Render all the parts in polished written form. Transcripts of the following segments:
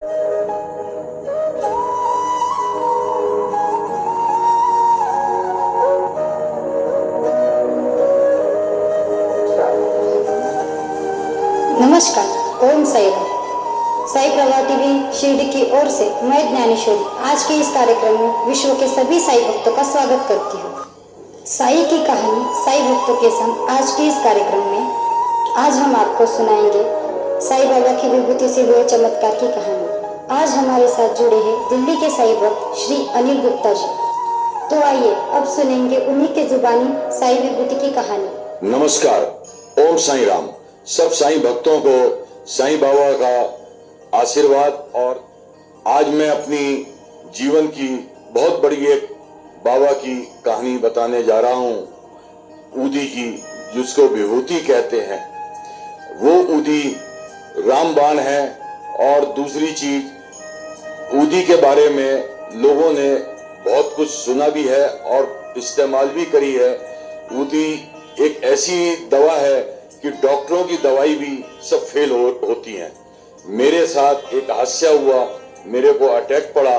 नमस्कार। ओम साई राम। साई प्रभा टीवी शिरडी की ओर से मैं ज्ञानेश्वरी आज के इस कार्यक्रम में विश्व के सभी साई भक्तों का स्वागत करती हूँ। साई की कहानी साई भक्तों के संग आज के इस कार्यक्रम में आज हम आपको सुनाएंगे साई बाबा की विभूति से हुए चमत्कार की कहानी। आज हमारे साथ जुड़े हैं दिल्ली के साई भक्त श्री अनिल गुप्ता जी। तो आइए अब सुनेंगे उन्हीं के जुबानी साई विभूति की कहानी। नमस्कार। ओम साई राम। सब साईं भक्तों को साईं बाबा का आशीर्वाद। और आज मैं अपनी जीवन की बहुत बड़ी एक बाबा की कहानी बताने जा रहा हूँ, ऊदी की, जिसको विभूति कहते हैं। वो ऊदी रामबाण है। और दूसरी चीज, ऊदी के बारे में लोगों ने बहुत कुछ सुना भी है और इस्तेमाल भी करी है। ऊदी एक ऐसी दवा है कि डॉक्टरों की दवाई भी सब फेल होती हैं। मेरे साथ एक हादसा हुआ, मेरे को अटैक पड़ा।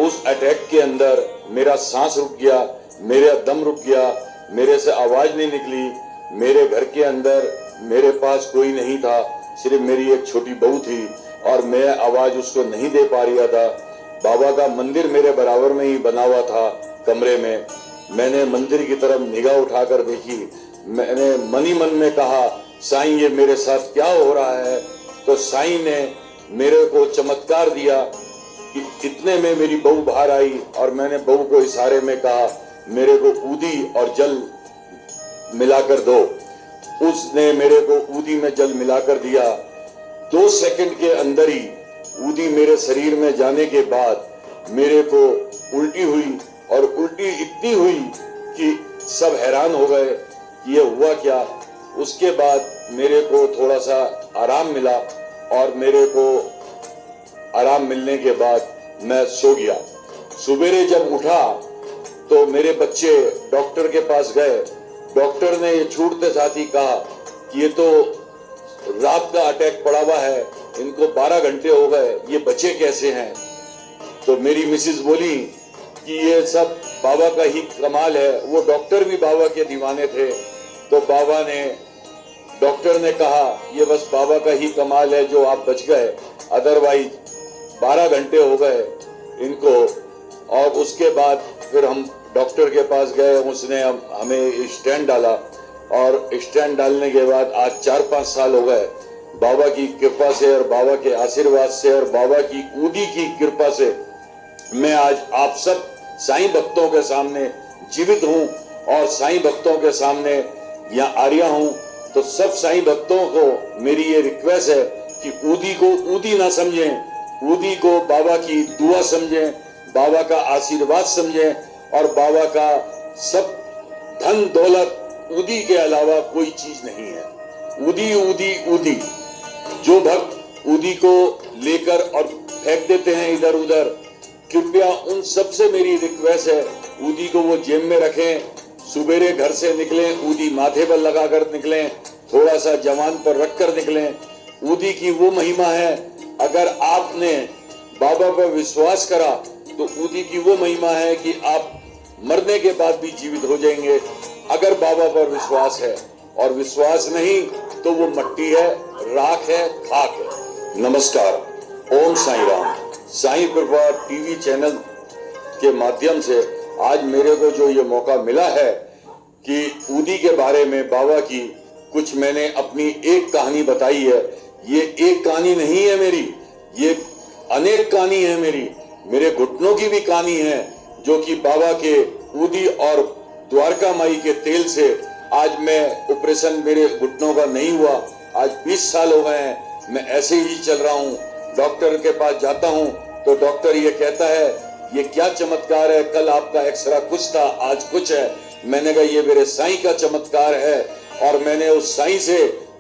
उस अटैक के अंदर मेरा सांस रुक गया, मेरा दम रुक गया, मेरे से आवाज नहीं निकली। मेरे घर के अंदर मेरे पास कोई नहीं था, सिर्फ मेरी एक छोटी बहू थी और मैं आवाज उसको नहीं दे पा रहा था। बाबा का मंदिर मेरे बराबर में ही बना हुआ था कमरे में। मैंने मंदिर की तरफ निगाह उठाकर देखी। मैंने मन ही मन में कहा, साईं ये मेरे साथ क्या हो रहा है। तो साईं ने मेरे को चमत्कार दिया कि इतने में मेरी बहू बाहर आई और मैंने बहू को इशारे में कहा, मेरे को ऊदी और जल मिलाकर दो। उसने मेरे को ऊदी में जल मिलाकर दिया। 2 सेकंड के अंदर ही ऊदी मेरे शरीर में जाने के बाद मेरे को उल्टी हुई। और उल्टी इतनी हुई कि सब हैरान हो गए कि ये हुआ क्या। उसके बाद मेरे को थोड़ा सा आराम मिला और मेरे को आराम मिलने के बाद मैं सो गया। सुबेरे जब उठा तो मेरे बच्चे डॉक्टर के पास गए। डॉक्टर ने ये छूटते साथ ही कहा कि ये तो रात का अटैक पड़ा हुआ है, इनको 12 घंटे हो गए, ये बचे कैसे हैं। तो मेरी मिसेस बोली कि ये सब बाबा का ही कमाल है। वो डॉक्टर भी बाबा के दीवाने थे। तो डॉक्टर ने कहा, ये बस बाबा का ही कमाल है जो आप बच गए, अदरवाइज 12 घंटे हो गए इनको। और उसके बाद फिर हम डॉक्टर के पास गए। उसने हमें स्टैंड डाला और स्टैंड डालने के बाद आज 4-5 साल हो गए। बाबा की कृपा से और बाबा के आशीर्वाद से और बाबा की ऊदी की कृपा से मैं आज आप सब साईं भक्तों के सामने जीवित हूँ और साईं भक्तों के सामने यहाँ आ रहा हूँ। तो सब साईं भक्तों को मेरी ये रिक्वेस्ट है कि ऊदी को ऊदी ना समझें, ऊदी को बाबा की दुआ समझें, बाबा का आशीर्वाद समझें। और बाबा का सब धन दौलत ऊदी के अलावा कोई चीज नहीं है। ऊदी ऊदी ऊदी। जो भक्त ऊदी को लेकर और फेंक देते हैं इधर उधर, कृपया उन सब से मेरी रिक्वेस्ट है, ऊदी को वो जेब में रखें। सुबेरे घर से निकलें, ऊदी माथे पर लगाकर निकलें, थोड़ा सा जवान पर रखकर निकलें। ऊदी की वो महिमा है, अगर आपने बाबा पर विश्वास करा तो ऊदी की वो महिमा है कि आप मरने के बाद भी जीवित हो जाएंगे, अगर बाबा पर विश्वास है। और विश्वास नहीं तो वो मट्टी है, राख है, खाक है। नमस्कार। ओम साई राम। साईं प्रभा टीवी चैनल के माध्यम से आज मेरे को जो ये मौका मिला है कि ऊदी के बारे में बाबा की कुछ मैंने अपनी एक कहानी बताई है। ये एक कहानी नहीं है मेरी, ये अनेक कहानी है मेरी। मेरे घुटनों की भी कहानी है जो कि बाबा के ऊदी और द्वारका माई के तेल से आज मैं ऑपरेशन मेरे घुटनों का नहीं हुआ। आज 20 साल हो गए हैं, मैं ऐसे ही चल रहा हूँ। डॉक्टर के पास जाता हूँ तो डॉक्टर ये कहता है, ये क्या चमत्कार है, कल आपका एक्सरा कुछ था, आज कुछ है। मैंने कहा ये मेरे साईं का चमत्कार है। और मैंने उस साईं से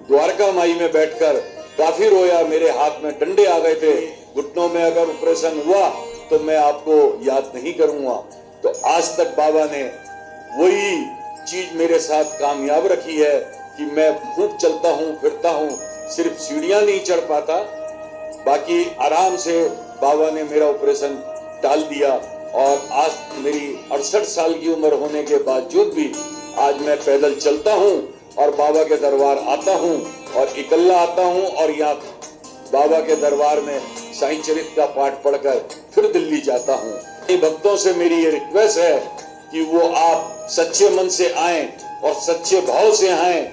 द्वारका माई में बैठकर काफी रोया। मेरे हाथ में डंडे आ गए थे। घुटनों में अगर ऑपरेशन हुआ तो मैं आपको याद नहीं करूंगा। तो आज तक बाबा ने वही चीज मेरे साथ कामयाब रखी है कि मैं खूब चलता हूँ, फिरता हूँ। सिर्फ सीढ़ियां नहीं चढ़ पाता, बाकी आराम से बाबा ने मेरा ऑपरेशन टाल दिया और आज मेरी 68 साल की उम्र होने के बावजूद भी आज मैं पैदल चलता हूँ और बाबा के दरबार आता हूँ और इकल्ला आता हूँ और यहाँ बाबा के दरबार में साईं चरित का पाठ पढ़कर फिर दिल्ली जाता हूँ। भक्तों से मेरी ये रिक्वेस्ट है कि वो आप सच्चे मन से आएं और सच्चे भाव से आएं,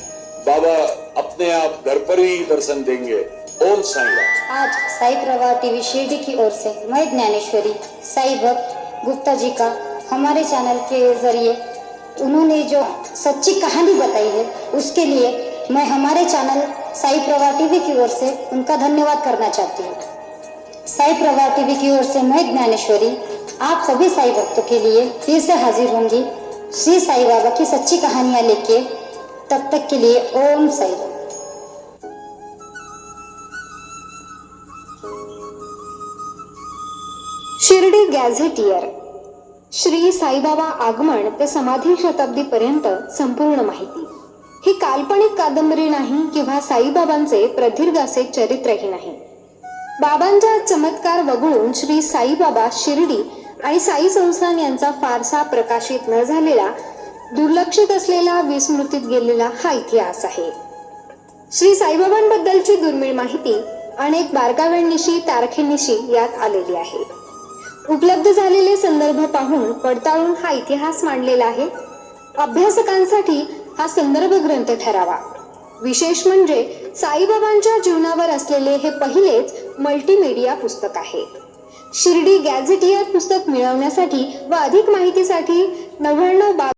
बाबा अपने आप घर पर ही दर्शन देंगे। ओम साईं राम। आज साई प्रवाह टीवी शिरडी की ओर से मैं ज्ञानेश्वरी साई भक्त गुप्ता जी का हमारे चैनल के जरिए उन्होंने जो सच्ची कहानी बताई है उसके लिए मैं हमारे चैनल साई प्रवाह टीवी की ओर से उनका धन्यवाद करना चाहती हूँ। साई प्रवाह टीवी की ओर से मैं ज्ञानेश्वरी आप सभी साई भक्तों के लिए फिर से हाजिर होंगी श्री साई बाबा की सच्ची कहानियाँ लेके। तब तक के लिए ओम साई राम। शिर्डी गॅझेटियर श्री साईबाबा आगमन ते समाधी शताब्दी पर्यंत संपूर्ण माहिती। ही काल्पनिक कादंबरी नाही किंवा साईबाबांचे प्रदीर्घ असे चरित्रही नाही। बाबांचा चमत्कार वगळून श्री साईबाबा शिर्डी आणि साई संस्थान यांचा फारसा प्रकाशित न झालेला, दुर्लक्षित असलेला, विस्मृतीत गेलेला हा इतिहास आहे। श्री साईबाबांबद्दलची दुर्मिळ माहिती अनेक बारकाव्यांनिशी तारखेनिशी यात आलेली आहे। उपलब्ध झालेले संदर्भ पाहून पडताळून हा इतिहास मांडलेला आहे। अभ्यासकांसाठी हा संदर्भ ग्रंथ ठरावा। विशेष म्हणजे साईबाबांच्या जीवनावर असलेले हे पहिलेच मल्टीमीडिया पुस्तक आहे। शिर्डी गॅझेटियर पुस्तक मिळवण्यासाठी व अधिक माहितीसाठी 99